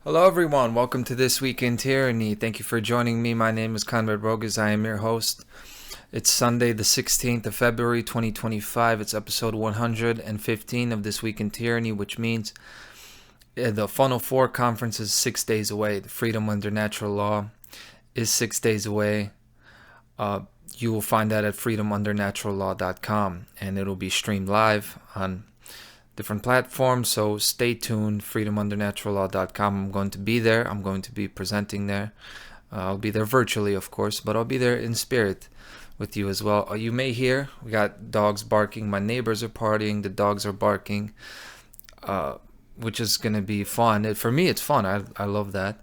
Hello, everyone. Welcome to This Week in Tyranny. Thank you for joining me. My name is Konrad Rogoz. I am your host. It's Sunday, the 16th of February, 2025. It's episode 115 of This Week in Tyranny, which means the FUNL 4 conference is 6 days away. The Freedom Under Natural Law is 6 days away. You will find that at freedomundernaturalllaw.com, and it'll be streamed live on different platforms, so stay tuned. freedomundernaturalllaw.com. I'm going to be there. I'm going to be presenting there. I'll be there virtually, of course, but I'll be there in spirit with you as well. You may hear we got dogs barking. My neighbors are partying. The dogs are barking, which is going to be fun. For me, it's fun. I love that.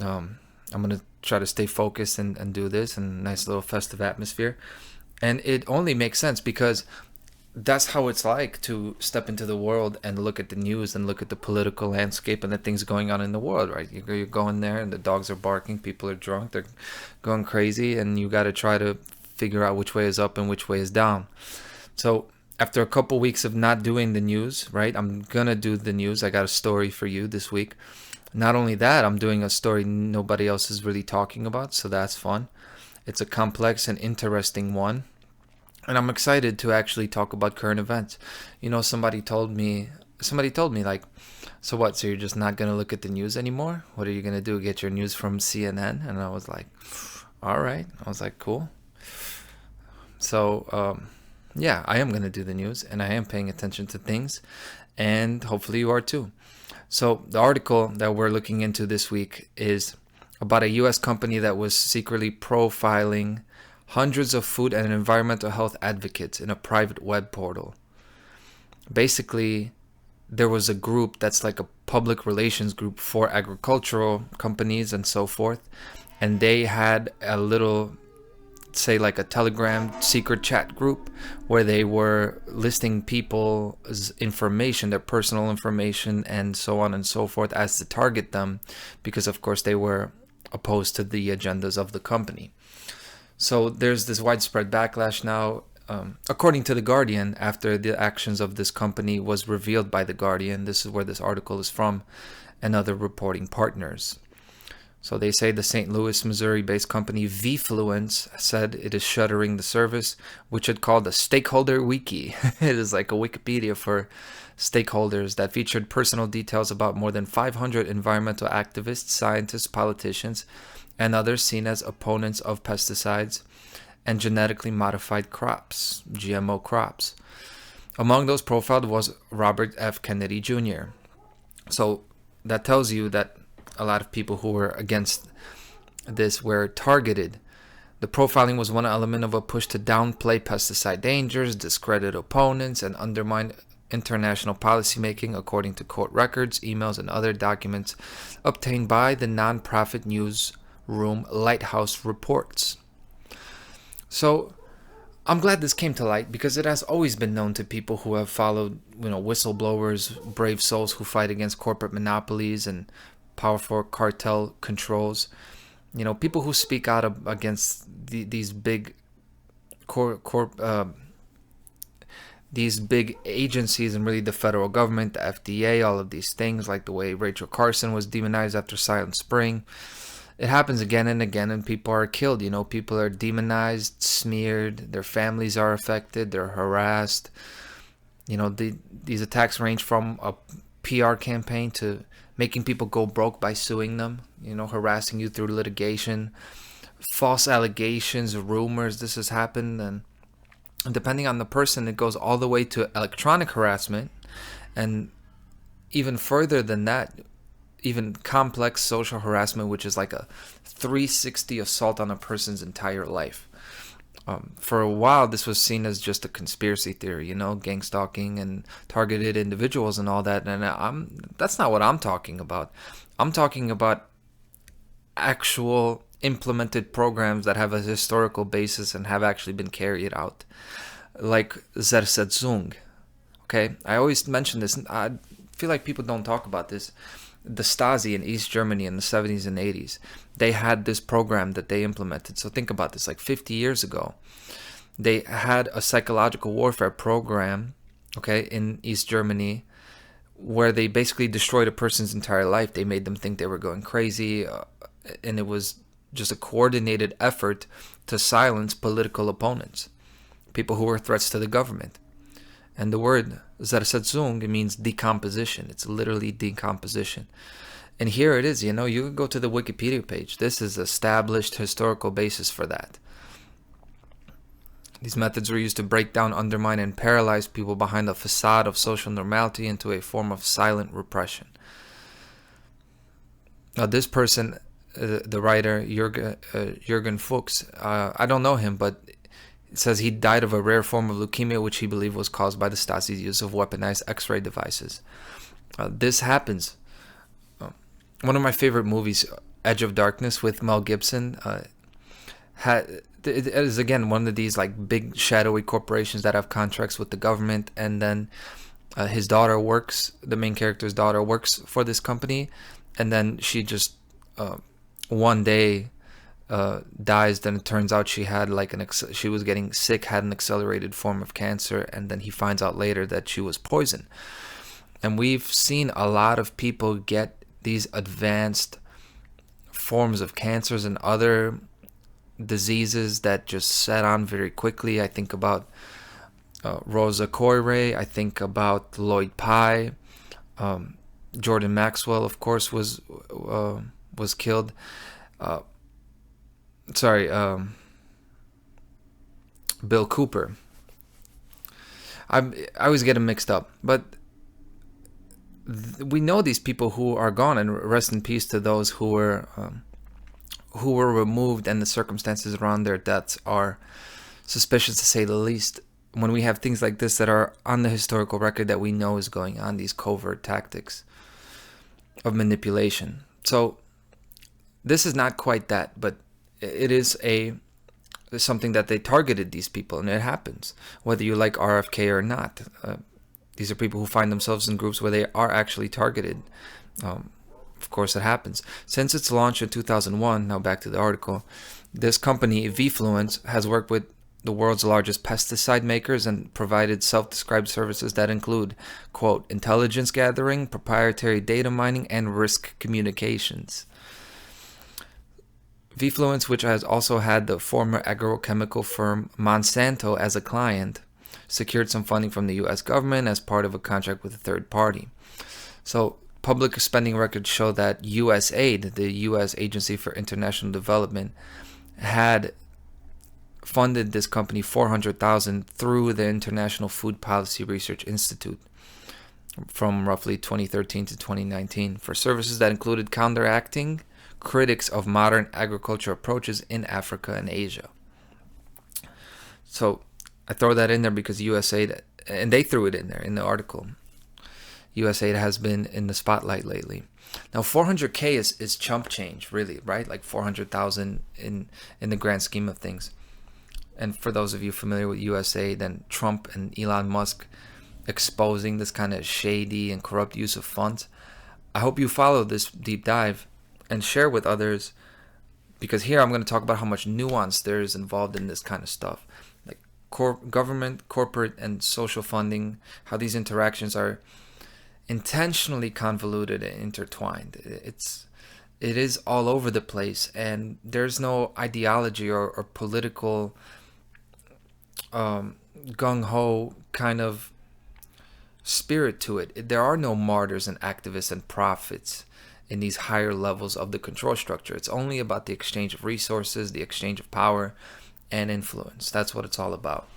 I'm going to try to stay focused and do this in a nice little festive atmosphere. And it only makes sense because that's how it's like to step into the world and look at the news and look at the political landscape and the things going on in the world, right? You're going there and the dogs are barking, people are drunk, they're going crazy, and you got to try to figure out which way is up and which way is down. So after a couple weeks of not doing the news, right, I'm going to do the news. I got a story for you this week. Not only that, I'm doing a story nobody else is really talking about, so that's fun. It's a complex and interesting one. And I'm excited to actually talk about current events. You know, somebody told me like, so what? So you're just not going to look at the news anymore? What are you going to do? Get your news from CNN? And I was like, all right. I was like, cool. So, yeah, I am going to do the news and I am paying attention to things. And hopefully you are too. So the article that we're looking into this week is about a U.S. company that was secretly profiling hundreds of food and environmental health advocates in a private web portal. Basically, there was a group that's like a public relations group for agricultural companies and so forth. And they had a little, say like a Telegram secret chat group where they were listing people's information, their personal information and so on and so forth as to target them because of course they were opposed to the agendas of the company. So there's this widespread backlash now, according to The Guardian, after the actions of this company was revealed by The Guardian. This is where this article is from, and other reporting partners. So they say the St. Louis, Missouri-based company V-fluence said it is shuttering the service, which it called a stakeholder wiki. It is like a Wikipedia for stakeholders that featured personal details about more than 500 environmental activists, scientists, politicians, and others seen as opponents of pesticides and genetically modified crops, GMO crops. Among those profiled was Robert F. Kennedy Jr. So that tells you that a lot of people who were against this were targeted. The profiling was one element of a push to downplay pesticide dangers, discredit opponents, and undermine international policymaking, according to court records, emails, and other documents obtained by the nonprofit newsroom Lighthouse Reports. So I'm glad this came to light because it has always been known to people who have followed, whistleblowers, brave souls who fight against corporate monopolies and powerful cartel controls. People who speak out against these big these big agencies and really the federal government, the FDA, all of these things, like the way Rachel Carson was demonized after Silent Spring. It happens again and again, and people are killed. People are demonized, smeared, their families are affected, they're harassed. These attacks range from a PR campaign to making people go broke by suing them, harassing you through litigation, false allegations, rumors. This has happened, and depending on the person, it goes all the way to electronic harassment, and even further than that, even complex social harassment, which is like a 360 assault on a person's entire life. For a while, this was seen as just a conspiracy theory, gang stalking and targeted individuals and all that. And that's not what I'm talking about. I'm talking about actual implemented programs that have a historical basis and have actually been carried out, like Zersetzung. Okay, I always mention this. I feel like people don't talk about this. The Stasi in East Germany in the 70s and 80s, they had this program that they implemented. So think about this, like 50 years ago, they had a psychological warfare program, okay, in East Germany where they basically destroyed a person's entire life. They made them think they were going crazy, and it was just a coordinated effort to silence political opponents, people who were threats to the government. And the word Zersetzung, it means decomposition. It's literally decomposition. And here it is, you can go to the Wikipedia page. This is established historical basis for that. These methods were used to break down, undermine, and paralyze people behind a facade of social normality into a form of silent repression. Now, this person, the writer, Jürgen Fuchs, I don't know him, but it says he died of a rare form of leukemia, which he believed was caused by the Stasi's use of weaponized X-ray devices. This happens. One of my favorite movies, Edge of Darkness with Mel Gibson, it is again one of these like big shadowy corporations that have contracts with the government, and then his daughter works, the main character's daughter works for this company, and then she just one day dies. Then it turns out she had she was getting sick, had an accelerated form of cancer, and then he finds out later that she was poisoned. And we've seen a lot of people get these advanced forms of cancers and other diseases that just set on very quickly. I think about Rosa Koire. I think about Lloyd Pye. Jordan Maxwell, of course, was killed. Bill Cooper. I always get them mixed up, but we know these people who are gone, and rest in peace to those who were removed, and the circumstances around their deaths are suspicious to say the least. When we have things like this that are on the historical record that we know is going on, these covert tactics of manipulation. So this is not quite that, but it is something that they targeted these people, and it happens whether you like RFK or not. These are people who find themselves in groups where they are actually targeted. Of course, it happens. Since its launch in 2001, now back to the article, this company, V-fluence, has worked with the world's largest pesticide makers and provided self-described services that include, quote, intelligence gathering, proprietary data mining, and risk communications. V-fluence, which has also had the former agrochemical firm Monsanto as a client, secured some funding from the U.S. government as part of a contract with a third party. So public spending records show that USAID, the U.S. Agency for International Development, had funded this company $400,000 through the International Food Policy Research Institute from roughly 2013 to 2019 for services that included counteracting critics of modern agriculture approaches in Africa and Asia. So I throw that in there because USAID, and they threw it in there in the article, USAID has been in the spotlight lately. Now 400K is chump change, really, right? Like 400,000 in the grand scheme of things. And for those of you familiar with USAID and Trump and Elon Musk exposing this kind of shady and corrupt use of funds, I hope you follow this deep dive and share with others, because here I'm going to talk about how much nuance there is involved in this kind of stuff. Like government, corporate, and social funding, how these interactions are intentionally convoluted and intertwined. It is all over the place, and there's no ideology or political gung-ho kind of spirit to it. There are no martyrs and activists and prophets in these higher levels of the control structure. It's only about the exchange of resources, the exchange of power and influence. That's what it's all about.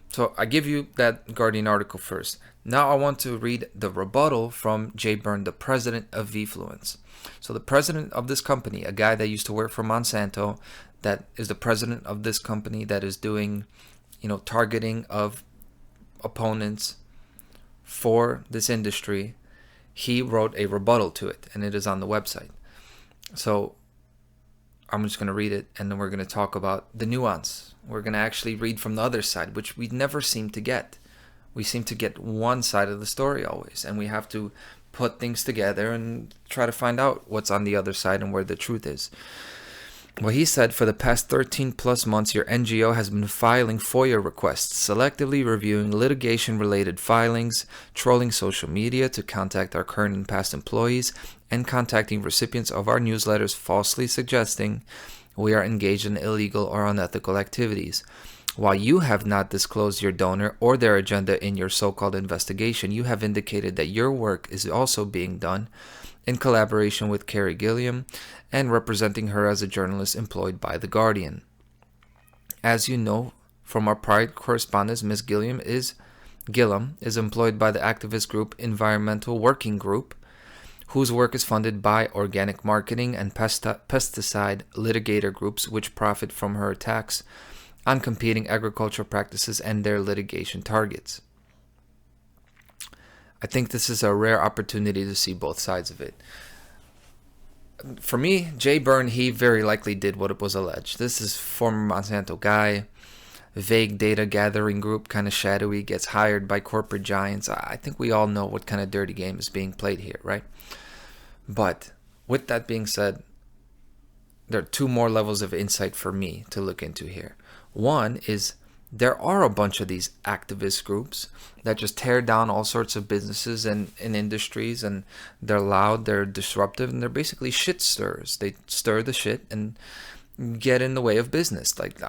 So I give you that Guardian article first. Now I want to read the rebuttal from Jay Byrne, the president of V-fluence. So the president of this company, a guy that used to work for Monsanto, that is the president of this company that is doing, targeting of opponents for this industry, he wrote a rebuttal to it, and it is on the website. So I'm just going to read it, and then we're going to talk about the nuance. We're going to actually read from the other side, which we never seem to get. We seem to get one side of the story always, and we have to put things together and try to find out what's on the other side and where the truth is. Well, he said for the past 13 plus months, your NGO has been filing FOIA requests, selectively reviewing litigation related filings, trolling social media to contact our current and past employees, and contacting recipients of our newsletters falsely suggesting we are engaged in illegal or unethical activities. While you have not disclosed your donor or their agenda in your so-called investigation, you have indicated that your work is also being done in collaboration with Carrie Gilliam and representing her as a journalist employed by The Guardian. As you know from our prior correspondence, Ms. Gilliam is employed by the activist group Environmental Working Group, whose work is funded by organic marketing and pesticide litigator groups which profit from her attacks on competing agricultural practices and their litigation targets. I think this is a rare opportunity to see both sides of it. For me, Jay Byrne, he very likely did what was alleged. This is former Monsanto guy, vague data gathering group, kind of shadowy, gets hired by corporate giants. I think we all know what kind of dirty game is being played here, right? But with that being said, there are two more levels of insight for me to look into here. One is there are a bunch of these activist groups that just tear down all sorts of businesses and industries, and they're loud, they're disruptive, and they're basically shit stirrers. They stir the shit and get in the way of business. Like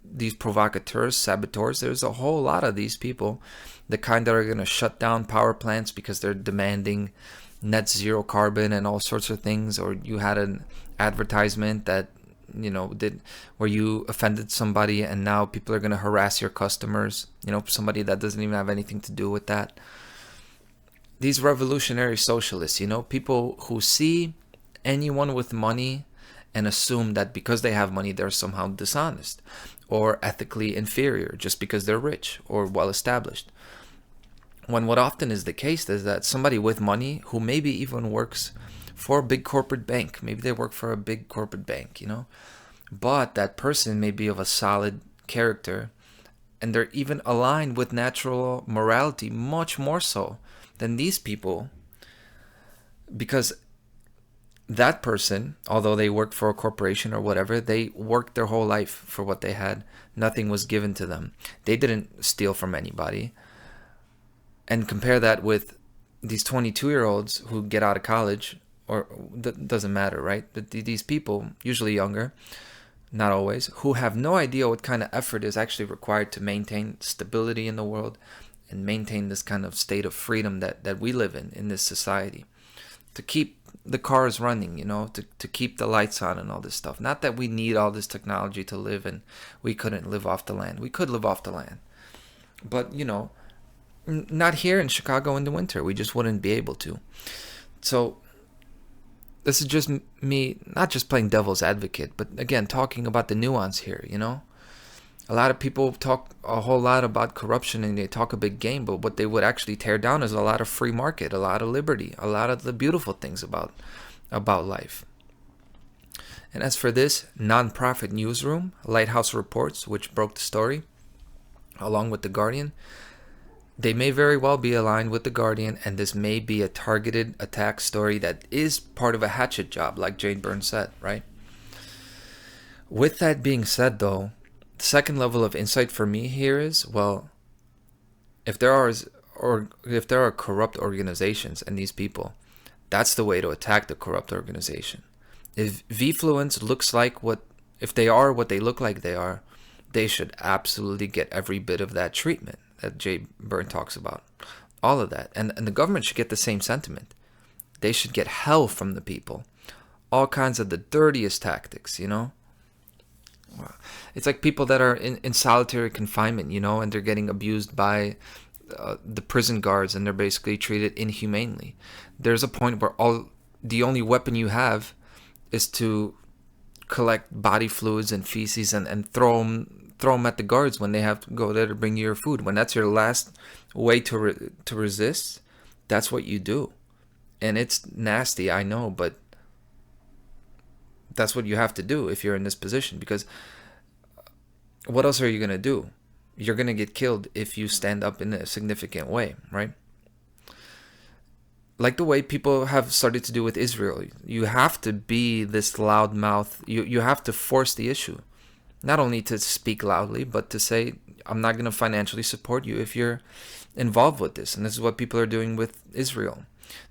these provocateurs, saboteurs, there's a whole lot of these people, the kind that are going to shut down power plants because they're demanding net zero carbon and all sorts of things. Or you had an advertisement that did where you offended somebody and now people are going to harass your customers, somebody that doesn't even have anything to do with that. These revolutionary socialists, people who see anyone with money and assume that because they have money they're somehow dishonest or ethically inferior just because they're rich or well established, when what often is the case is that somebody with money who maybe even works for a big corporate bank. Maybe they work for a big corporate bank, but that person may be of a solid character and they're even aligned with natural morality much more so than these people, because that person, although they worked for a corporation or whatever, they worked their whole life for what they had. Nothing was given to them. They didn't steal from anybody. And compare that with these 22-year-olds who get out of college, or doesn't matter, right? But these people, usually younger, not always, who have no idea what kind of effort is actually required to maintain stability in the world and maintain this kind of state of freedom that we live in this society. To keep the cars running, to keep the lights on and all this stuff. Not that we need all this technology to live and we couldn't live off the land. We could live off the land. But, not here in Chicago in the winter. We just wouldn't be able to. So this is just me, not just playing devil's advocate, but again, talking about the nuance here, A lot of people talk a whole lot about corruption and they talk a big game, but what they would actually tear down is a lot of free market, a lot of liberty, a lot of the beautiful things about life. And as for this nonprofit newsroom, Lighthouse Reports, which broke the story, along with The Guardian, they may very well be aligned with The Guardian, and this may be a targeted attack story that is part of a hatchet job, like Jay Byrne said, right? With that being said, though, the second level of insight for me here is, well, if there are corrupt organizations and these people, that's the way to attack the corrupt organization. If V-fluence looks like if they are what they look like they are, they should absolutely get every bit of that treatment that Jay Byrne talks about. All of that. And the government should get the same sentiment. They should get hell from the people. All kinds of the dirtiest tactics, It's like people that are in solitary confinement, and they're getting abused by the prison guards and they're basically treated inhumanely. There's a point where the only weapon you have is to collect body fluids and feces and throw them at the guards when they have to go there to bring you your food. When that's your last way to resist, that's what you do. And it's nasty, I know, but that's what you have to do if you're in this position, because what else are you going to do? You're going to get killed if you stand up in a significant way, right? like the way people have started to do with Israel. You have to be this loudmouth. You have to force the issue. Not only to speak loudly, but to say, I'm not going to financially support you if you're involved with this. And this is what people are doing with Israel.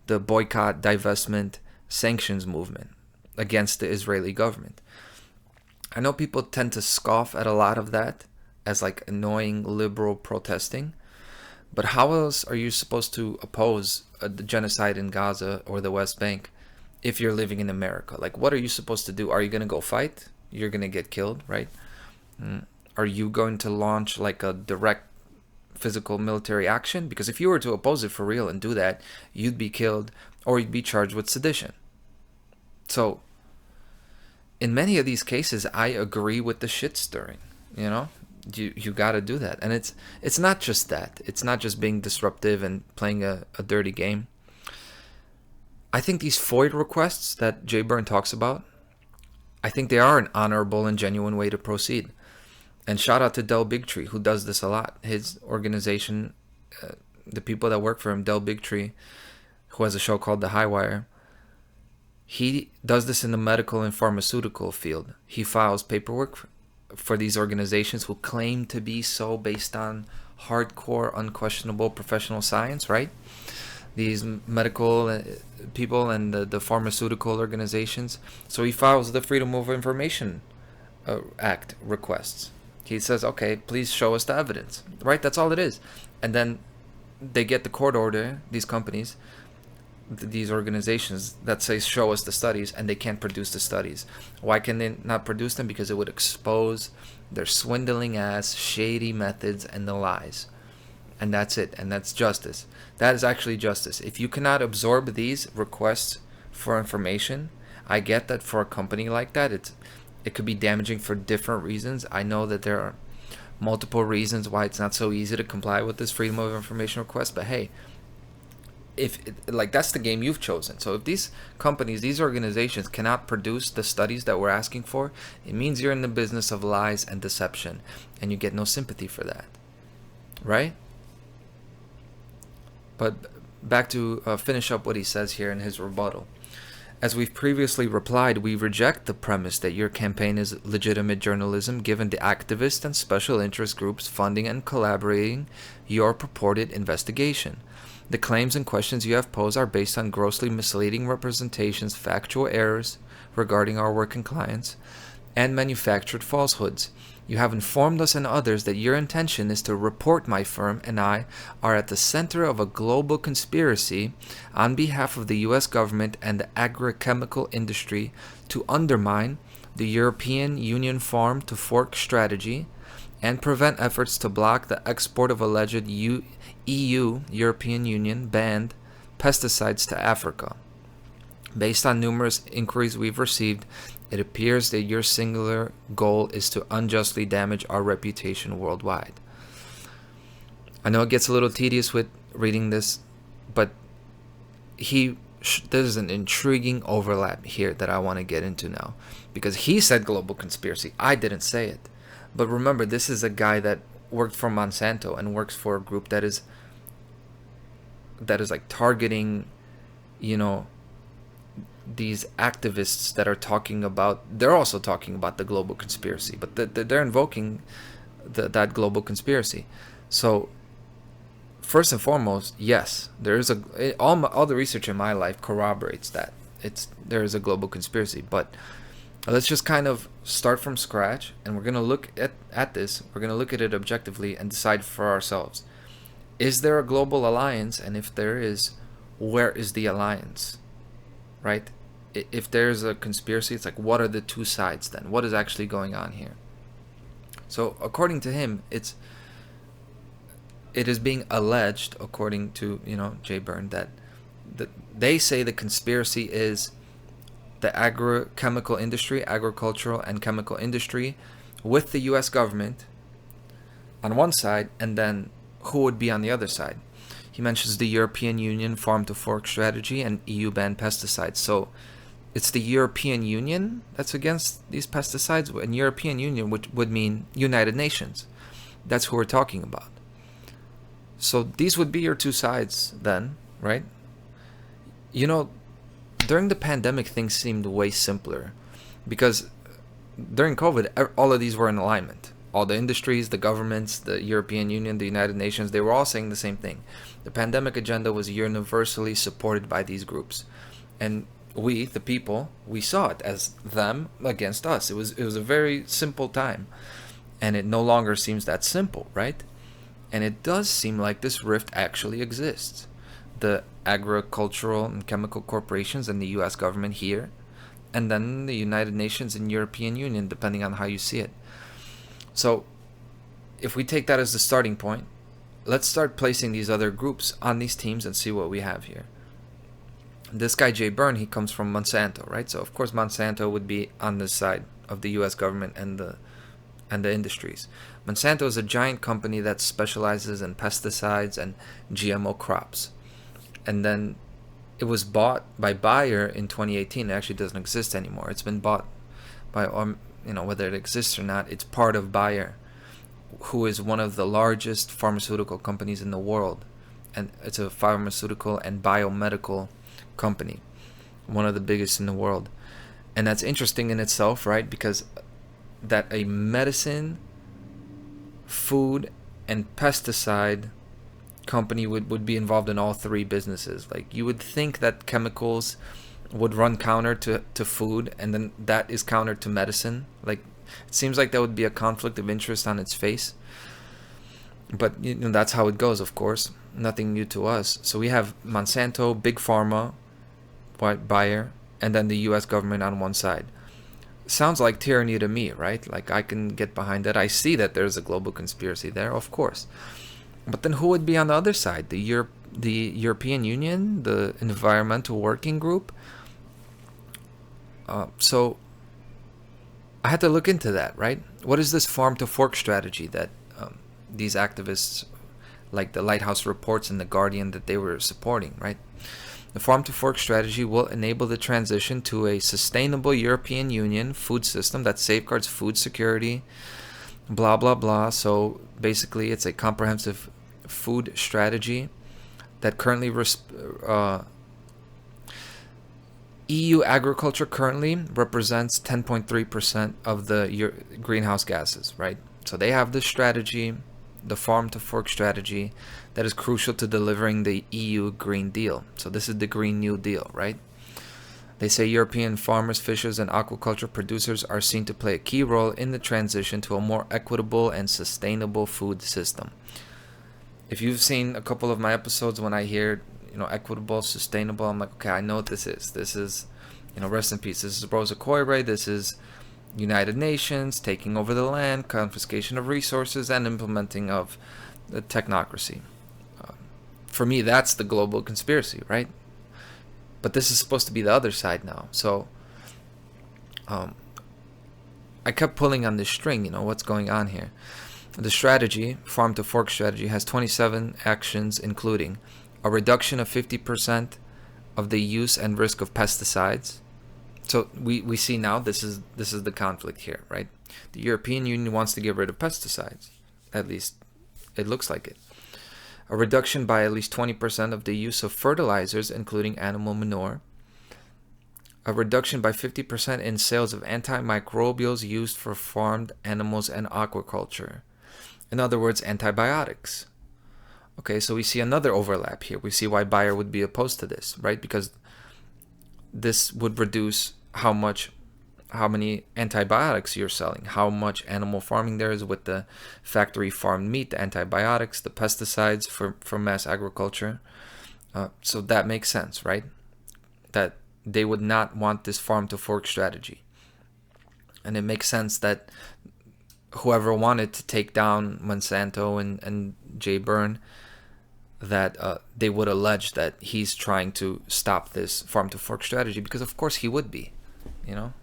The boycott, divestment, sanctions movement against the Israeli government. I know people tend to scoff at a lot of that as like annoying liberal protesting. But how else are you supposed to oppose the genocide in Gaza or the West Bank if you're living in America? Like, what are you supposed to do? Are you going to go fight? You're going to get killed, right? Are you going to launch like a direct physical military action? Because if you were to oppose it for real and do that, you'd be killed or you'd be charged with sedition. So, in many of these cases, I agree with the shit stirring, you know? You got to do that. And it's not just that. It's not just being disruptive and playing a dirty game. I think these FOIA requests that Jay Byrne talks about, I think they are an honorable and genuine way to proceed. And shout out to Del Bigtree, who does this a lot. His organization, the people that work for him, Del Bigtree, who has a show called The High Wire, he does this in the medical and pharmaceutical field. He files paperwork for these organizations who claim to be so based on hardcore, unquestionable professional science, right? These medical people and the pharmaceutical organizations. So he files the Freedom of Information Act requests. He says, okay, please show us the evidence, right? That's all it is. And then they get the court order, these companies, these organizations that say show us the studies, and they can't produce the studies. Why can they not produce them? Because it would expose their swindling ass shady methods and the lies. And that's it. And that's justice. That is actually justice. If you cannot absorb these requests for information, I get that for a company like that it could be damaging for different reasons. I know that there are multiple reasons why it's not so easy to comply with this Freedom of Information request, but hey, that's the game you've chosen. So if these companies, these organizations cannot produce the studies that we're asking for, it means you're in the business of lies and deception, and you get no sympathy for that, right? But back to finish up what he says here in his rebuttal. As we've previously replied, we reject the premise that your campaign is legitimate journalism given the activist and special interest groups funding and collaborating your purported investigation. The claims and questions you have posed are based on grossly misleading representations, factual errors regarding our work and clients, and manufactured falsehoods. You have informed us and others that your intention is to report my firm and I are at the center of a global conspiracy on behalf of the U.S. government and the agrochemical industry to undermine the European Union farm to fork strategy and prevent efforts to block the export of alleged EU, European Union, banned pesticides to Africa. Based on numerous inquiries we've received, it appears that your singular goal is to unjustly damage our reputation worldwide. I know it gets a little tedious with reading this, but there's an intriguing overlap here that I want to get into now. Because he said global conspiracy. I didn't say it. But remember, this is a guy that worked for Monsanto and works for a group that is like targeting, these activists that are talking about, they're also talking about the global conspiracy, but they're invoking that global conspiracy. So first and foremost, yes, there is all the research in my life corroborates that there is a global conspiracy. But let's just kind of start from scratch, and we're going to look at this. We're going to look at it objectively and decide for ourselves. Is there a global alliance? And if there is, where is the alliance? Right? If there's a conspiracy, it's like, what are the two sides then? What is actually going on here? So according to him, it is being alleged, according to Jay Byrne, that they say the conspiracy is the agrochemical industry, agricultural and chemical industry, with the U.S. government on one side, and then who would be on the other side? He mentions the European Union farm to fork strategy and EU banned pesticides. So it's the European Union that's against these pesticides, and European Union, which would mean United Nations. That's who we're talking about. So these would be your two sides then, right? You know, during the pandemic, things seemed way simpler because during COVID, all of these were in alignment. All the industries, the governments, the European Union, the United Nations, they were all saying the same thing. The pandemic agenda was universally supported by these groups. And we, the people, we saw it as them against us. It was a very simple time. And it no longer seems that simple, right? And it does seem like this rift actually exists. The agricultural and chemical corporations and the US government here, and then the United Nations and European Union, depending on how you see it. So, if we take that as the starting point, let's start placing these other groups on these teams and see what we have here. This guy, Jay Byrne, he comes from Monsanto, right? So, of course, Monsanto would be on this side of the US government and the industries. Monsanto is a giant company that specializes in pesticides and GMO crops. And then it was bought by Bayer in 2018. It actually doesn't exist anymore. It's been bought by, whether it exists or not, it's part of Bayer, who is one of the largest pharmaceutical companies in the world. And it's a pharmaceutical and biomedical company, one of the biggest in the world. And that's interesting in itself, right? Because that a medicine, food, and pesticide company would be involved in all three businesses. Like, you would think that chemicals would run counter to food, and then that is counter to medicine. Like, it seems like that would be a conflict of interest on its face. But that's how it goes, of course. Nothing new to us. So we have Monsanto, Big Pharma, Bayer, and then the US government on one side. Sounds like tyranny to me, right? Like, I can get behind that. I see that there's a global conspiracy there, of course. But then who would be on the other side? The European Union, the Environmental Working Group? So I had to look into that, right? What is this farm to fork strategy that these activists, like the Lighthouse Reports and the Guardian, that they were supporting, right? The farm to fork strategy will enable the transition to a sustainable European Union food system that safeguards food security, blah, blah, blah. So basically, it's a comprehensive food strategy that currently EU agriculture currently represents 10.3% of the greenhouse gases, right? So they have this strategy, the farm to fork strategy, that is crucial to delivering the EU Green Deal. So this is the Green New Deal, right? They say European farmers, fishers, and aquaculture producers are seen to play a key role in the transition to a more equitable and sustainable food system. If you've seen a couple of my episodes, when I hear, equitable, sustainable, I'm like, okay, I know what this is. This is, rest in peace. This is Rosa Koire. This is United Nations taking over the land, confiscation of resources, and implementing of the technocracy. For me, that's the global conspiracy, right? But this is supposed to be the other side now. So I kept pulling on this string, what's going on here. The strategy, farm to fork strategy, has 27 actions, including a reduction of 50% of the use and risk of pesticides. So we see now this is the conflict here, right? The European Union wants to get rid of pesticides. At least it looks like it. A reduction by at least 20% of the use of fertilizers, including animal manure. A reduction by 50% in sales of antimicrobials used for farmed animals and aquaculture. In other words, antibiotics. Okay, so we see another overlap here. We see why Bayer would be opposed to this, right? Because this would reduce how many antibiotics you're selling, how much animal farming there is with the factory farmed meat, the antibiotics, the pesticides for mass agriculture. So that makes sense, right? That they would not want this farm to fork strategy. And it makes sense that whoever wanted to take down Monsanto and Jay Byrne, that they would allege that he's trying to stop this farm to fork strategy, because of course he would be,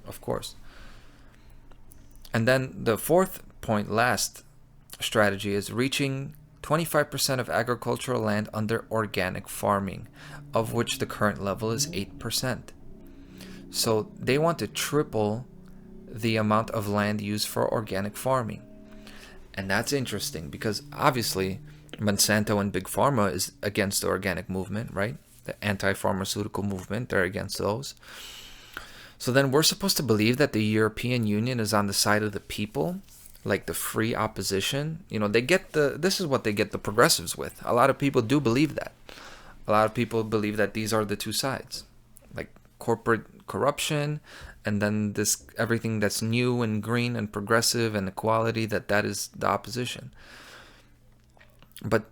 of course. And then the fourth point, last strategy, is reaching 25% of agricultural land under organic farming, of which the current level is 8%. So they want to triple the amount of land used for organic farming. And that's interesting because obviously Monsanto and Big Pharma is against the organic movement, right? the anti-pharmaceutical movement. They're against those. So then we're supposed to believe that the European Union is on the side of the people, like the free opposition. This is what they get the progressives with. A lot of people do believe that. A lot of people believe that these are the two sides, like corporate corruption, and then this everything that's new and green and progressive and equality, that is the opposition. But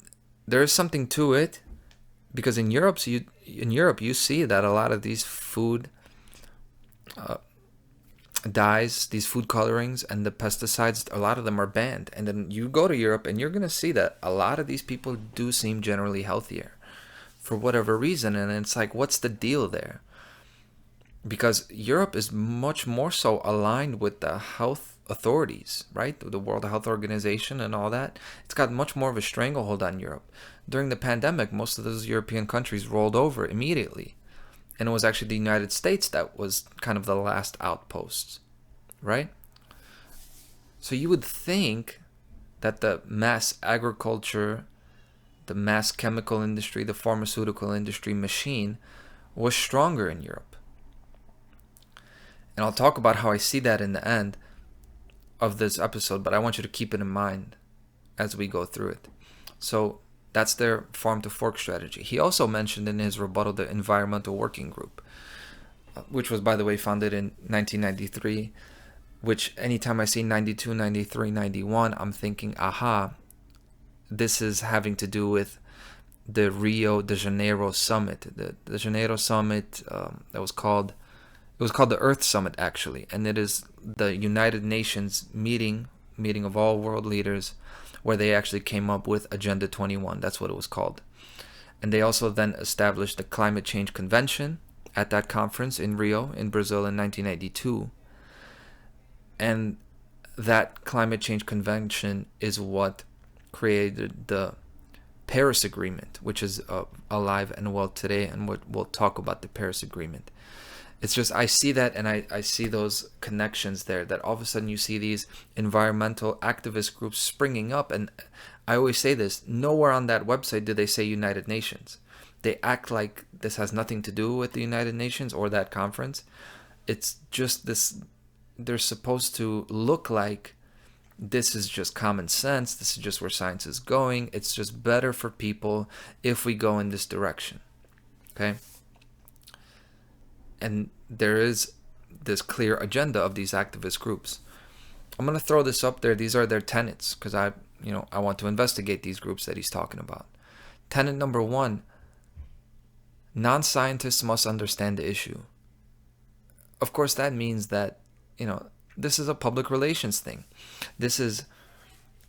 there is something to it, because in Europe you see that a lot of these food dyes, these food colorings, and the pesticides, a lot of them are banned. And then you go to Europe and you're going to see that a lot of these people do seem generally healthier for whatever reason. And it's like, what's the deal there? Because Europe is much more so aligned with the health authorities, right? The World Health Organization and all that. It's got much more of a stranglehold on Europe. During the pandemic, most of those European countries rolled over immediately. And it was actually the United States that was kind of the last outpost, right? So you would think that the mass agriculture, the mass chemical industry, the pharmaceutical industry machine was stronger in Europe. And I'll talk about how I see that in the end of this episode, but I want you to keep it in mind as we go through it. So that's their farm to fork strategy. He also mentioned in his rebuttal the Environmental Working Group, which was, by the way, founded in 1993, which anytime I see 92, 93, 91, I'm thinking, aha, this is having to do with the Rio de Janeiro summit. The Janeiro summit, it was called the Earth Summit, actually, and it is the United Nations meeting of all world leaders, where they actually came up with Agenda 21. That's what it was called. And they also then established the Climate Change Convention at that conference in Rio, in Brazil, in 1982. And that Climate Change Convention is what created the Paris Agreement, which is alive and well today, and we'll talk about the Paris Agreement. It's just, I see that, and I see those connections there, that all of a sudden you see these environmental activist groups springing up. And I always say this, nowhere on that website do they say United Nations. They act like this has nothing to do with the United Nations or that conference. It's just this, they're supposed to look like this is just common sense, this is just where science is going, it's just better for people if we go in this direction. Okay? And there is this clear agenda of these activist groups. I'm going to throw this up there. These are their tenets, because I want to investigate these groups that he's talking about. Tenet number 1, non-scientists must understand the issue. Of course, that means that, this is a public relations thing.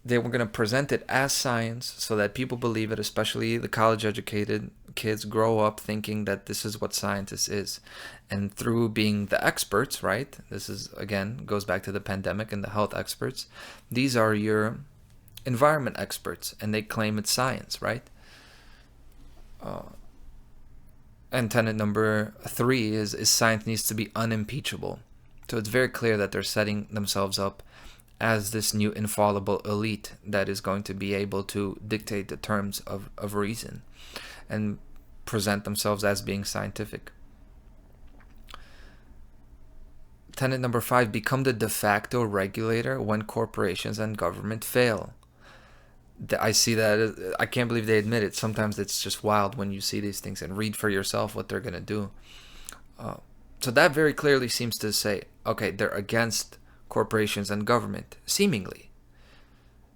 They were going to present it as science so that people believe it, especially the college-educated kids grow up thinking that this is what scientists is. And through being the experts, right? This is, again, goes back to the pandemic and the health experts. These are your environment experts, and they claim it's science, right? And tenet number 3 is science needs to be unimpeachable. So it's very clear that they're setting themselves up as this new infallible elite that is going to be able to dictate the terms of reason and present themselves as being scientific. Tenet number 5, become the de facto regulator when corporations and government fail. I see that, I can't believe they admit it. Sometimes it's just wild when you see these things and read for yourself what they're going to do. So that very clearly seems to say, okay, they're against corporations and government, seemingly,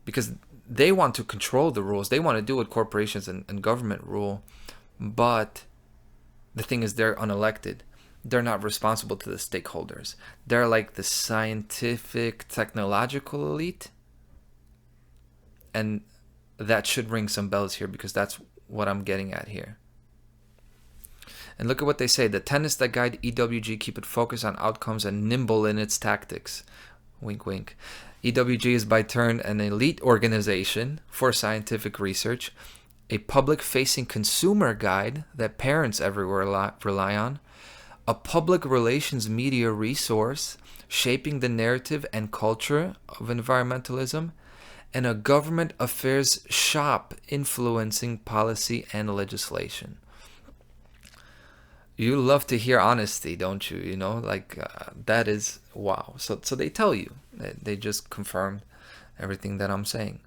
because they want to control the rules. They want to do what corporations and government rule, but the thing is, they're unelected. They're not responsible to the stakeholders. They're like the scientific, technological elite, and that should ring some bells here, because that's what I'm getting at here. And look at what they say. The tenets that guide EWG keep it focused on outcomes and nimble in its tactics. Wink, wink. EWG is by turn an elite organization for scientific research, a public-facing consumer guide that parents everywhere rely on, a public relations media resource shaping the narrative and culture of environmentalism, and a government affairs shop influencing policy and legislation. You love to hear honesty, don't you? You know, like that is wow. So they tell you. They just confirmed everything that I'm saying.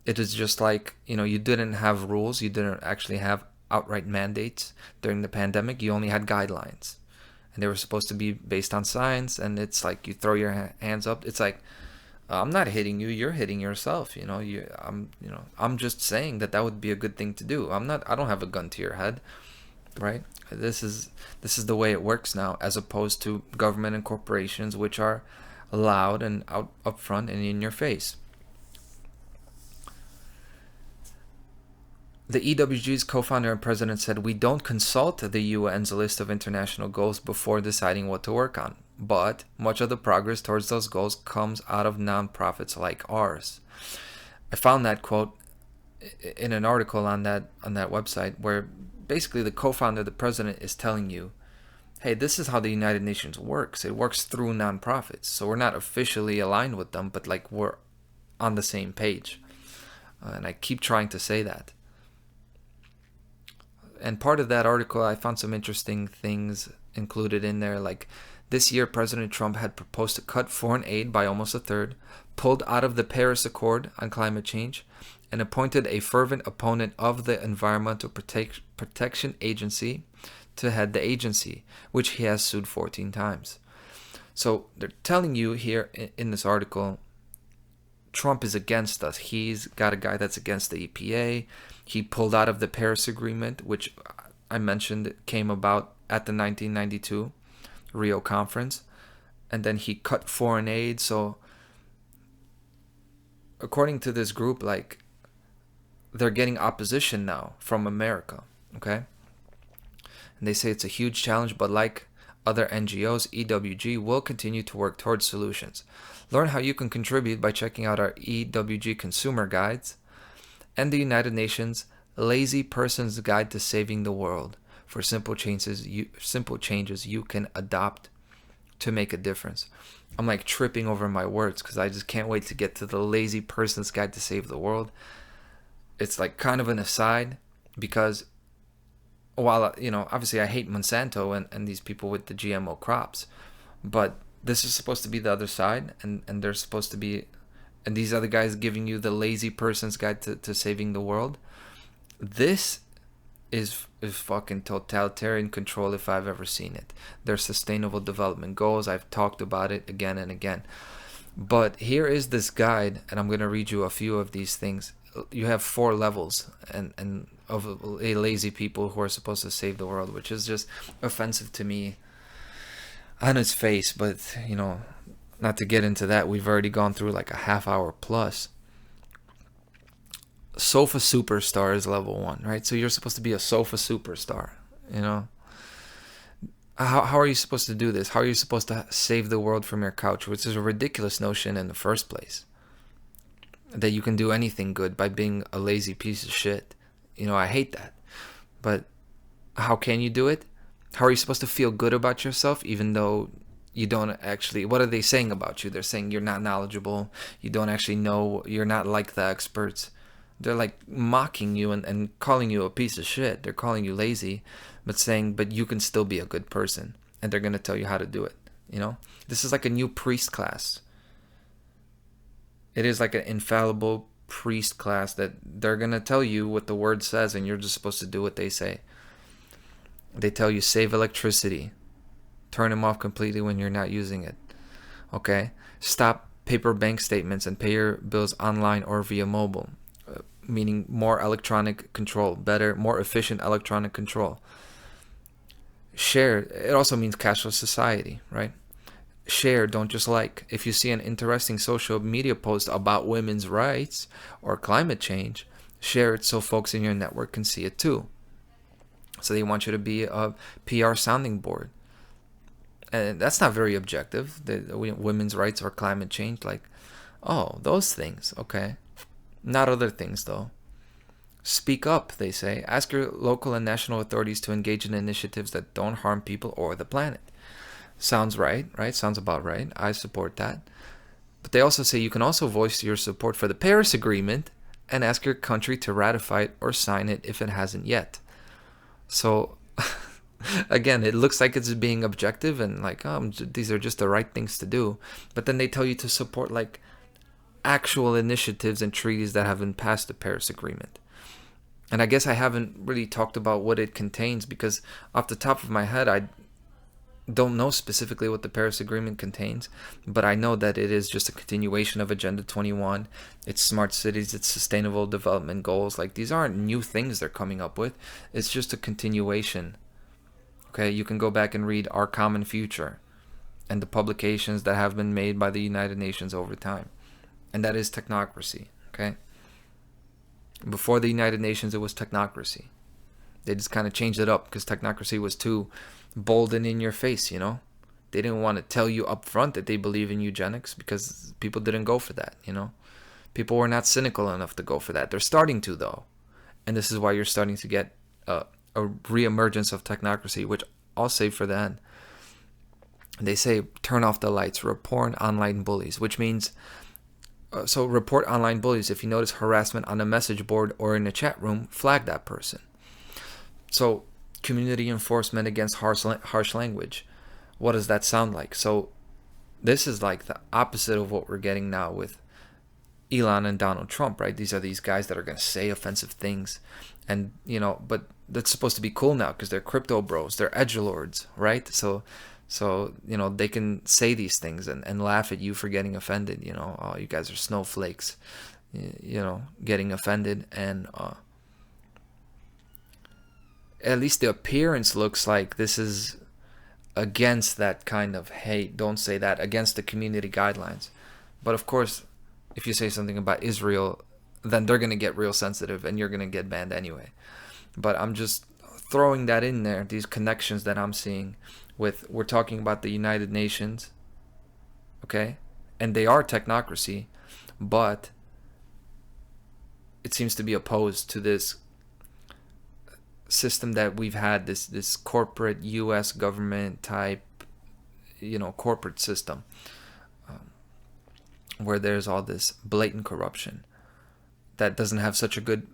It is just like, you know, you didn't have rules. You didn't actually have outright mandates during the pandemic. You only had guidelines, and they were supposed to be based on science. And it's like you throw your hands up. It's like, I'm not hitting you. You're hitting yourself. You know, I'm just saying that that would be a good thing to do. I don't have a gun to your head, right? This is the way it works now, as opposed to government and corporations, which are loud and out upfront and in your face. The EWG's co-founder and president said, "We don't consult the UN's list of international goals before deciding what to work on, but much of the progress towards those goals comes out of nonprofits like ours." I found that quote in an article on that website, where basically the co-founder, the president, is telling you, hey, this is how the United Nations works. It works through nonprofits. So we're not officially aligned with them, but like we're on the same page. And I keep trying to say that. And part of that article, I found some interesting things included in there. Like this year, President Trump had proposed to cut foreign aid by almost a third, pulled out of the Paris Accord on climate change, and appointed a fervent opponent of the Environmental Protection Agency to head the agency, which he has sued 14 times. So they're telling you here in this article, Trump is against us. He's got a guy that's against the EPA. He pulled out of the Paris Agreement, which I mentioned came about at the 1992 Rio conference. And then he cut foreign aid. So according to this group, like, they're getting opposition now from America, okay? And they say it's a huge challenge, but like other NGOs, EWG will continue to work towards solutions. Learn how you can contribute by checking out our EWG consumer guides and the United Nations Lazy Person's Guide to Saving the World for simple changes you can adopt to make a difference. I'm like tripping over my words because I just can't wait to get to the Lazy Person's Guide to Save the World. It's like kind of an aside, because while, you know, obviously I hate Monsanto and these people with the GMO crops, but this is supposed to be the other side, and they're supposed to be, and these other guys giving you the Lazy Person's Guide to Saving the World. This is fucking totalitarian control if I've ever seen it. Their sustainable development goals, I've talked about it again and again. But here is this guide, and I'm going to read you a few of these things. You have 4 levels and of a lazy people who are supposed to save the world, which is just offensive to me on its face. But, you know, not to get into that, we've already gone through like a half hour plus. Sofa superstar is level 1, right? So you're supposed to be a sofa superstar, you know? How are you supposed to do this? How are you supposed to save the world from your couch, which is a ridiculous notion in the first place? That you can do anything good by being a lazy piece of shit. You know, I hate that. But how can you do it? How are you supposed to feel good about yourself even though you don't actually... What are they saying about you? They're saying you're not knowledgeable. You don't actually know. You're not like the experts. They're like mocking you and calling you a piece of shit. They're calling you lazy, but saying, but you can still be a good person. And they're going to tell you how to do it. You know? This is like a new priest class. It is like an infallible priest class that they're going to tell you what the word says, and you're just supposed to do what they say. They tell you save electricity. Turn them off completely when you're not using it. Okay? Stop paper bank statements and pay your bills online or via mobile. Meaning more electronic control. Better, more efficient electronic control. Share. It also means cashless society, right? Share, don't just like. If you see an interesting social media post about women's rights or climate change, share it so folks in your network can see it too. So they want you to be a PR sounding board. And that's not very objective. The women's rights or climate change, like, oh, those things, okay. Not other things though. Speak up, they say. Ask your local and national authorities to engage in initiatives that don't harm people or the planet. Sounds right? Sounds about right. I support that. But they also say you can also voice your support for the Paris Agreement and ask your country to ratify it or sign it if it hasn't yet. So Again, it looks like it's being objective and like, oh, these are just the right things to do. But then they tell you to support like actual initiatives and treaties that have been passed the Paris Agreement. And I guess I haven't really talked about what it contains because off the top of my head, I don't know specifically what the Paris Agreement contains, but I know that it is just a continuation of Agenda 21. It's smart cities, it's sustainable development goals. Like, these aren't new things they're coming up with. It's just a continuation. Okay, you can go back and read Our Common Future and the publications that have been made by the United Nations over time. And that is technocracy, okay? Before the United Nations, it was technocracy. They just kind of changed it up because technocracy was too bold and in your face, you know? They didn't want to tell you up front that they believe in eugenics because people didn't go for that, you know? People were not cynical enough to go for that. They're starting to, though. And this is why you're starting to get a re-emergence of technocracy, which I'll save for the end. They say, turn off the lights, report online bullies, which means, so report online bullies. If you notice harassment on a message board or in a chat room, flag that person. So community enforcement against harsh language. What does that sound like? So this is like the opposite of what we're getting now with Elon and Donald Trump, right? These are these guys that are going to say offensive things, and you know, but that's supposed to be cool now because they're crypto bros, they're edgelords, right? So you know, they can say these things and laugh at you for getting offended. You know, oh, you guys are snowflakes, you know, getting offended. And at least the appearance looks like this is against that kind of hate. Don't say that, against the community guidelines. But of course, if you say something about Israel, then they're going to get real sensitive and you're going to get banned anyway. But I'm just throwing that in there, these connections that I'm seeing with, we're talking about the United Nations, okay? And they are technocracy, but it seems to be opposed to this system that we've had, this corporate U.S. government type, you know, corporate system, where there's all this blatant corruption that doesn't have such a good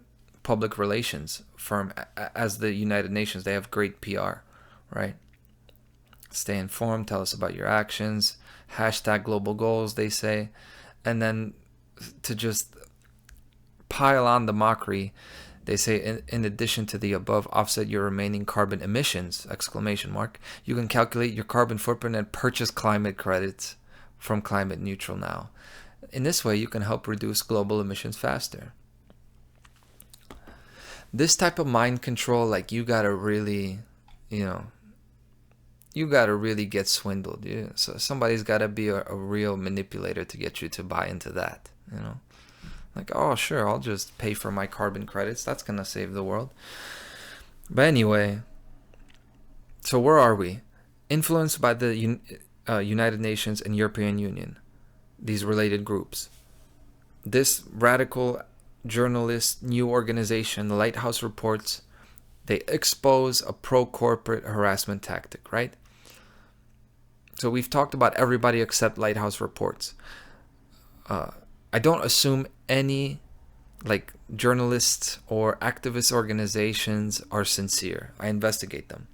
public relations firm as the United Nations. They have great PR, right? Stay informed, tell us about your actions, hashtag global goals, they say. And then to just pile on the mockery, they say, in addition to the above, offset your remaining carbon emissions, ! You can calculate your carbon footprint and purchase climate credits from Climate Neutral Now. In this way, you can help reduce global emissions faster. This type of mind control, like, you gotta really, you know, you gotta really get swindled. Yeah? So somebody's gotta be a real manipulator to get you to buy into that, you know? Like, oh, sure, I'll just pay for my carbon credits. That's gonna save the world. But anyway, so where are we? Influenced by the United Nations and European Union, these related groups. This radical journalist new organization, the Lighthouse Reports, they expose a pro-corporate harassment tactic, right? So we've talked about everybody except Lighthouse Reports. I don't assume any like journalists or activist organizations are sincere. I investigate them,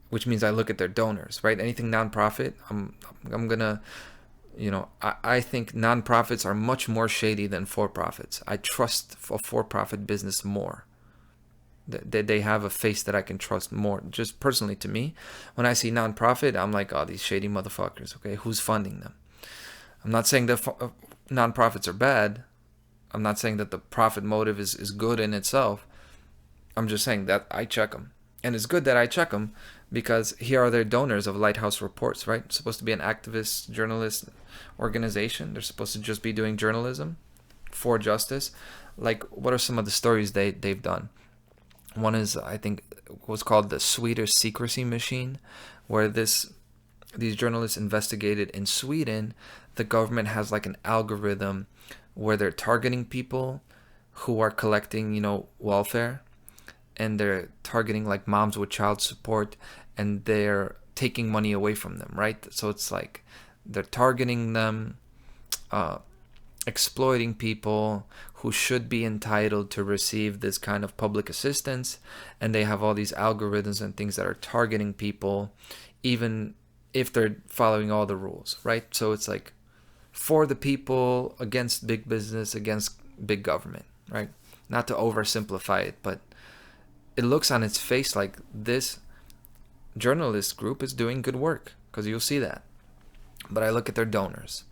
which means I look at their donors, right? Anything nonprofit, I'm gonna, you know, I think nonprofits are much more shady than for-profits. I trust a for-profit business more. They have a face that I can trust more. Just personally, to me, when I see nonprofit, I'm like, oh, these shady motherfuckers. Okay, who's funding them? I'm not saying that nonprofits are bad. I'm not saying that the profit motive is good in itself. I'm just saying that I check them. And it's good that I check them because here are their donors of Lighthouse Reports, right? It's supposed to be an activist journalist organization. They're supposed to just be doing journalism for justice. Like, what are some of the stories they've done? One is, I think, was called the Swedish Secrecy Machine, where these journalists investigated in Sweden. The government has like an algorithm where they're targeting people who are collecting, you know, welfare, and they're targeting like moms with child support, and they're taking money away from them, right? So it's like they're targeting them, exploiting people who should be entitled to receive this kind of public assistance, and they have all these algorithms and things that are targeting people even if they're following all the rules, right? So it's like for the people, against big business, against big government, right? Not to oversimplify it, but it looks on its face like this journalist group is doing good work, because you'll see that. But I look at their donors,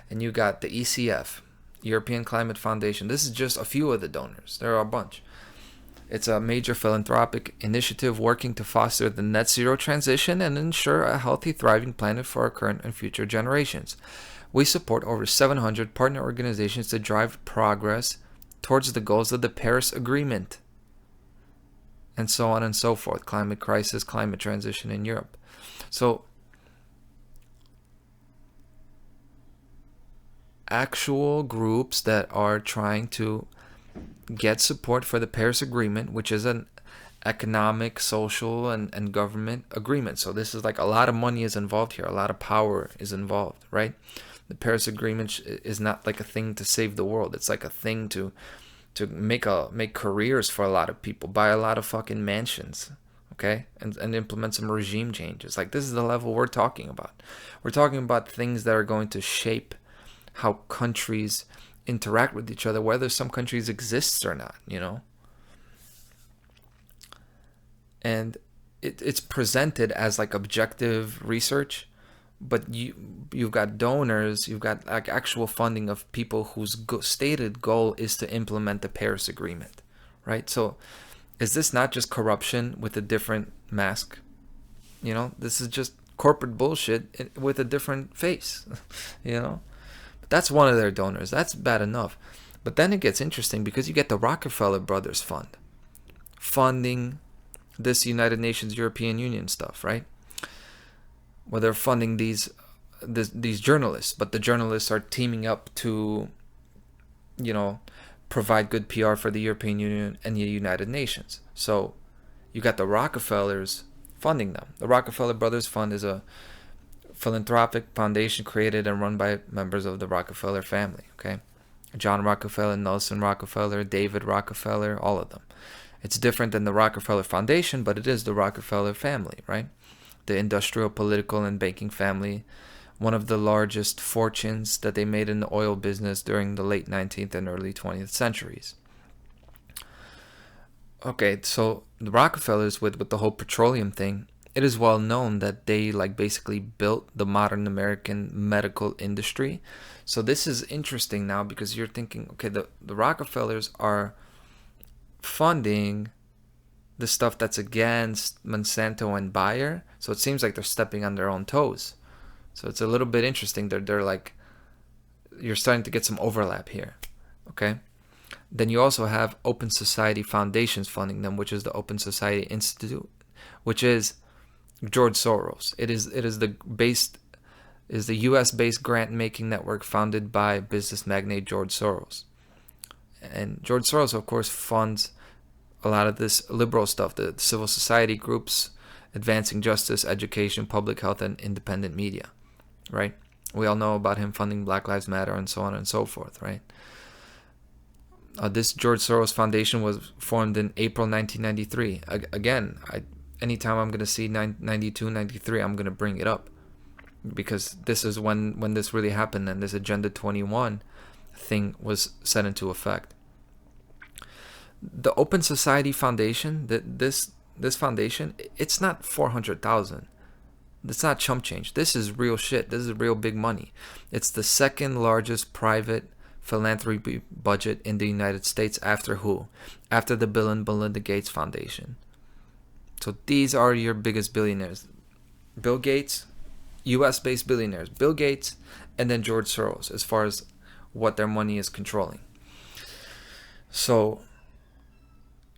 and you got the ECF, European Climate Foundation. This is just a few of the donors. There are a bunch. It's a major philanthropic initiative working to foster the net zero transition and ensure a healthy, thriving planet for our current and future generations. We support over 700 partner organizations to drive progress towards the goals of the Paris Agreement, and so on and so forth. Climate crisis, climate transition in Europe. So actual groups that are trying to get support for the Paris Agreement, which is an economic, social, and government agreement. So this is like a lot of money is involved here. A lot of power is involved, right? The Paris Agreement is not like a thing to save the world. It's like a thing to make careers for a lot of people, buy a lot of fucking mansions, okay? And implement some regime changes. Like, this is the level we're talking about. We're talking about things that are going to shape how countries interact with each other, whether some countries exist or not, you know? And it's presented as like objective research, but you've got donors, you've got like actual funding of people whose stated goal is to implement the Paris Agreement, right? So is this not just corruption with a different mask? You know, this is just corporate bullshit with a different face, you know? But that's one of their donors. That's bad enough. But then it gets interesting because you get the Rockefeller Brothers Fund funding this United Nations European Union stuff, right? Well, they're funding these journalists, but the journalists are teaming up to, you know, provide good PR for the European Union and the United Nations. So you got the Rockefellers funding them. The Rockefeller Brothers Fund is a philanthropic foundation created and run by members of the Rockefeller family, okay? John Rockefeller, Nelson Rockefeller, David Rockefeller, all of them. It's different than the Rockefeller Foundation, but it is the Rockefeller family, right? The industrial, political, and banking family, one of the largest fortunes that they made in the oil business during the late 19th and early 20th centuries. Okay, so the Rockefellers, with the whole petroleum thing, it is well known that they like basically built the modern American medical industry. So this is interesting now because you're thinking, okay, the Rockefellers are funding the stuff that's against Monsanto and Bayer. So it seems like they're stepping on their own toes. So it's a little bit interesting. They're like, you're starting to get some overlap here. Okay. Then you also have Open Society Foundations funding them, which is the Open Society Institute, which is George Soros. It is the US based grant making network founded by business magnate George Soros. And George Soros, of course, funds a lot of this liberal stuff, the civil society groups, advancing justice, education, public health, and independent media, right? We all know about him funding Black Lives Matter and so on and so forth, right? This George Soros Foundation was formed in April 1993. Again, anytime I'm going to see 92, 93, I'm going to bring it up because this is when this really happened and this Agenda 21 thing was set into effect. The Open Society Foundation, this foundation, it's not 400,000. It's not chump change. This is real shit. This is real big money. It's the second largest private philanthropy budget in the United States after who? After the Bill and Melinda Gates Foundation. So these are your biggest billionaires. Bill Gates, US-based billionaires. Bill Gates and then George Soros as far as what their money is controlling. So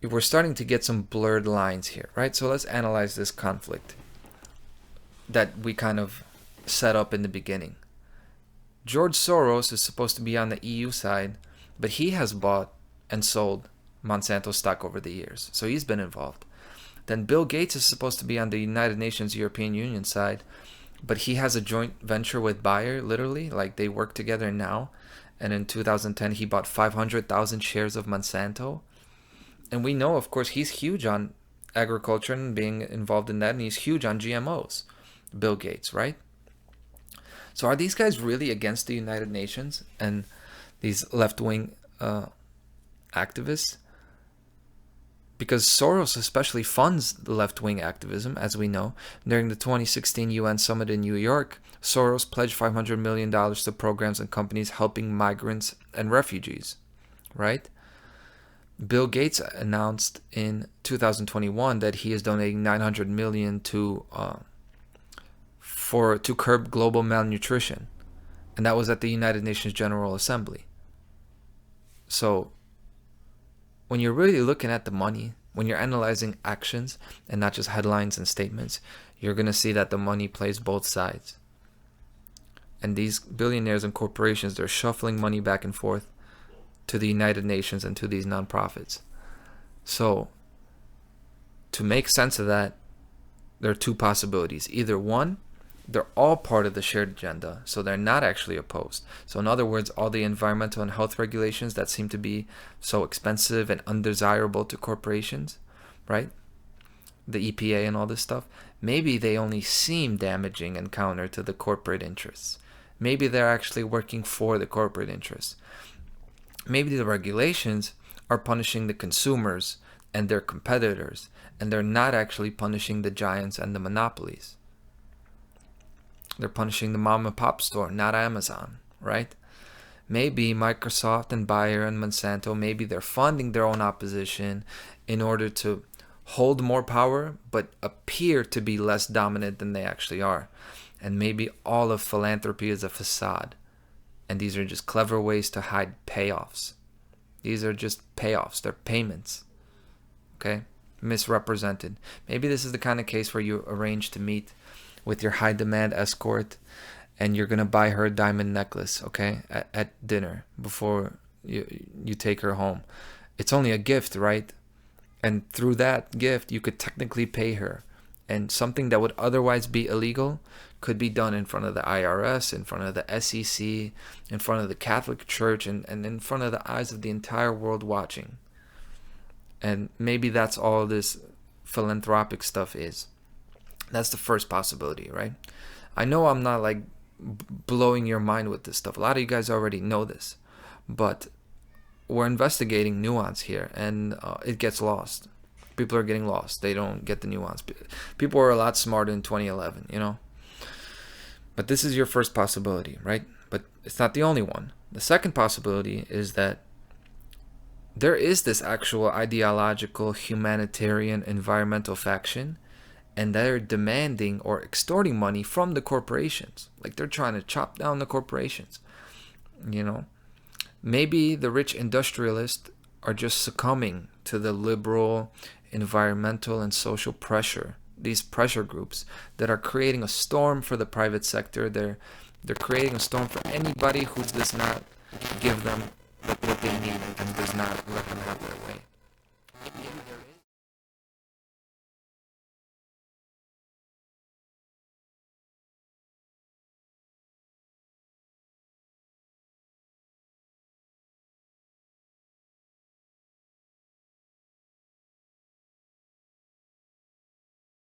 we're starting to get some blurred lines here, right? So let's analyze this conflict that we kind of set up in the beginning. George Soros is supposed to be on the EU side, but he has bought and sold Monsanto stock over the years. So he's been involved. Then Bill Gates is supposed to be on the United Nations European Union side, but he has a joint venture with Bayer, literally. Like they work together now. And in 2010, he bought 500,000 shares of Monsanto. And we know, of course, he's huge on agriculture and being involved in that, and he's huge on GMOs. Bill Gates, right? So are these guys really against the United Nations and these left-wing activists? Because Soros especially funds the left-wing activism, as we know. During the 2016 UN summit in New York, Soros pledged $500 million to programs and companies helping migrants and refugees, right? Bill Gates announced in 2021 that he is donating $900 million to curb global malnutrition, and that was at the United Nations General Assembly. So when you're really looking at the money, when you're analyzing actions and not just headlines and statements, you're going to see that the money plays both sides. And these billionaires and corporations, they're shuffling money back and forth to the United Nations and to these nonprofits. So to make sense of that, there are two possibilities. Either one, they're all part of the shared agenda, so they're not actually opposed. So in other words, all the environmental and health regulations that seem to be so expensive and undesirable to corporations, right? The EPA and all this stuff, maybe they only seem damaging and counter to the corporate interests. Maybe they're actually working for the corporate interests. Maybe the regulations are punishing the consumers and their competitors, and they're not actually punishing the giants and the monopolies. They're punishing the mom and pop store, not Amazon, right? Maybe Microsoft and Bayer and Monsanto, maybe they're funding their own opposition in order to hold more power, but appear to be less dominant than they actually are. And maybe all of philanthropy is a facade. And these are just clever ways to hide payoffs. These are just payoffs. They're payments. Okay? Misrepresented. Maybe this is the kind of case where you arrange to meet with your high demand escort and you're going to buy her a diamond necklace, okay, at dinner before you take her home. It's only a gift, right? And through that gift, you could technically pay her. And something that would otherwise be illegal could be done in front of the IRS, in front of the SEC, in front of the Catholic Church, and in front of the eyes of the entire world watching. And maybe that's all this philanthropic stuff is. That's the first possibility, right? I know I'm not like blowing your mind with this stuff. A lot of you guys already know this. But we're investigating nuance here, and it gets lost. People are getting lost. They don't get the nuance. People were a lot smarter in 2011, you know? But this is your first possibility, right? But it's not the only one. The second possibility is that there is this actual ideological, humanitarian, environmental faction, and they're demanding or extorting money from the corporations. Like they're trying to chop down the corporations, you know? Maybe the rich industrialists are just succumbing to the liberal, environmental, and social pressure. These pressure groups that are creating a storm for the private sector. They're creating a storm for anybody who does not give them what they need and does not